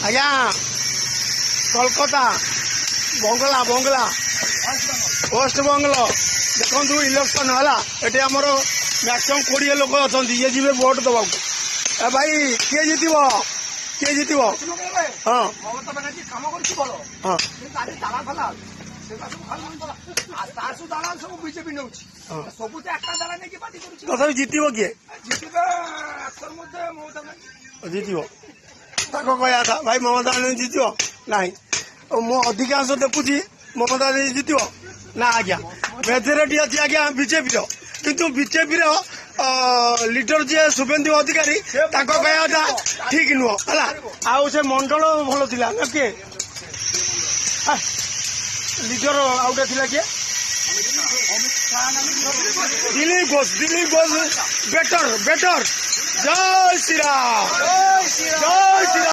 आज्ञा कोलकाता बंगला बंगला वेस्ट बंगल देखो इलेक्शन है ये आमर मैक्सिमम 20 लोक अच्छा ये जी भोट दबा भाई किए जीत किए जीत हाँ हाँ तथा जीत किए जीत कहया था भाई ममता बानार्जी जीत ना मो अधिकांश देखुची ममता बानार्जी जीत ना आज्ञा मेजोरिटी अच्छी आज्ञा बीजेपी किंतु बीजेपी लीडर जी शुभेन्दु अधिकारी कहया था ठीक नुह है आउ से मंडल भल था ना किए लीडर आउटा थिला किए दिलीप घोष बेटर बेटर जय श्री राम जय श्री राम।